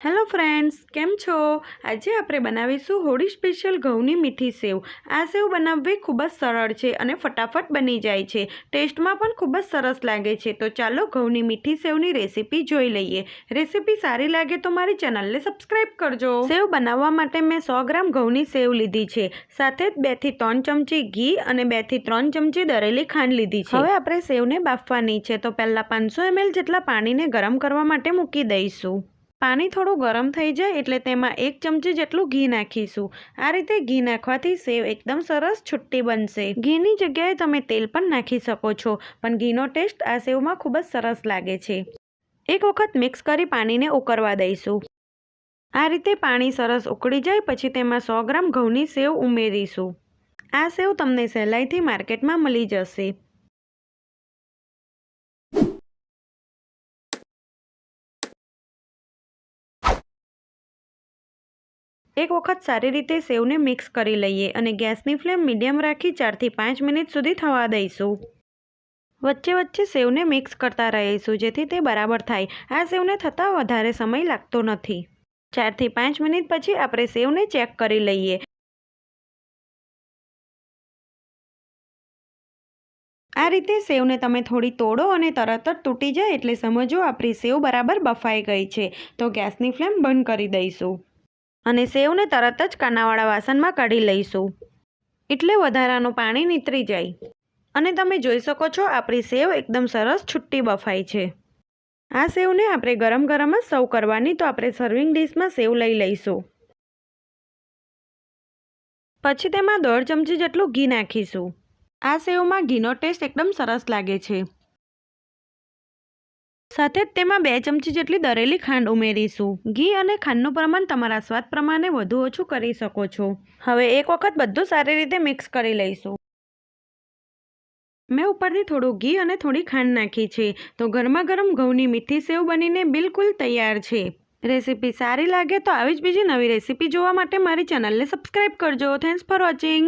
Hello friends, કેમ છો? આજે આપણે બનાવીશું હોળી સ્પેશિયલ ઘઉંની મીઠી સેવ. આ સેવ બનાવવી ખૂબ જ સરળ છે અને ફટાફટ બની જાય છે. ટેસ્ટમાં પણ ખૂબ જ સરસ લાગે છે. તો ચાલો ઘઉંની મીઠી સેવની રેસીપી જોઈ લઈએ. રેસીપી સારી લાગે તો મારી ચેનલને સબસ્ક્રાઈબ કરજો. સેવ બનાવવા માટે મેં 100 ગ્રામ ઘઉંની સેવ લીધી છે. સાથે જ 2 થી 3 ચમચી ઘી અને 2 થી 3 ચમચી દળેલી ખાંડ લીધી છે. હવે આપણે સેવને બાફવાની છે. તો પહેલાં 500 ml જેટલા પાણીને ગરમ કરવા માટે મૂકી દઈશું. પાણી થોડું ગરમ થઈ જાય એટલે તેમાં 1 ચમચી જેટલું ઘી નાખીશું. આ રીતે ઘી નાખવાથી સેવ એકદમ સરસ છુટ્ટી બનશે. ઘીની જગ્યાએ તમે તેલ પણ નાખી શકો છો, પણ ઘીનો ટેસ્ટ આ સેવમાં ખૂબ જ સરસ લાગે છે. એક વખત મિક્સ કરી પાણીને ઉકળવા દઈશું. આ રીતે પાણી સરસ ઉકળી જાય પછી તેમાં 100 ગ્રામ ઘઉંની સેવ ઉમેરીશું. આ સેવ તમને સહેલાઈથી માર્કેટમાં મળી જશે. એક વખત સારી રીતે સેવને મિક્સ કરી લઈએ અને ગેસની ફ્લેમ મીડિયમ રાખી 4 થી 5 મિનિટ સુધી થવા દઈશું. વચ્ચે વચ્ચે સેવને મિક્સ કરતા રહીશું જેથી તે બરાબર થાય. આ સેવને થતાં વધારે સમય લાગતો નથી. 4 થી 5 મિનિટ પછી આપણે સેવને ચેક કરી લઈએ. આ રીતે સેવને તમે થોડી તોડો અને તરત જ તૂટી જાય એટલે સમજો આપણી સેવ બરાબર બફાઈ ગઈ છે. તો ગેસની ફ્લેમ બંધ કરી દઈશું અને સેવને તરત જ કાનાવાળા વાસણમાં કાઢી લઈશું એટલે વધારાનું પાણી નીતરી જાય. અને તમે જોઈ શકો છો આપણી સેવ એકદમ સરસ છુટ્ટી બફાઈ છે. આ સેવને આપણે ગરમ ગરમ જ સર્વ કરવાની. તો આપણે સર્વિંગ ડીશમાં સેવ લઈ લઈશું. પછી તેમાં 1.5 ચમચી જેટલું ઘી નાખીશું. આ સેવમાં ઘીનો ટેસ્ટ એકદમ સરસ લાગે છે. સાથે જ તેમાં 2 ચમચી જેટલી દળેલી ખાંડ ઉમેરીશું. ઘી અને ખાંડનું પ્રમાણ તમારા સ્વાદ પ્રમાણે વધુ ઓછું કરી શકો છો. હવે એક વખત બધું સારી રીતે મિક્સ કરી લઈશું. મેં ઉપરથી થોડું ઘી અને થોડી ખાંડ નાખી છે. તો ગરમા ગરમ ઘઉંની મીઠી સેવ બનીને બિલકુલ તૈયાર છે. રેસીપી સારી લાગે તો આવી જ બીજી નવી રેસીપી જોવા માટે મારી ચેનલને સબસ્ક્રાઈબ કરજો. Thanks for watching.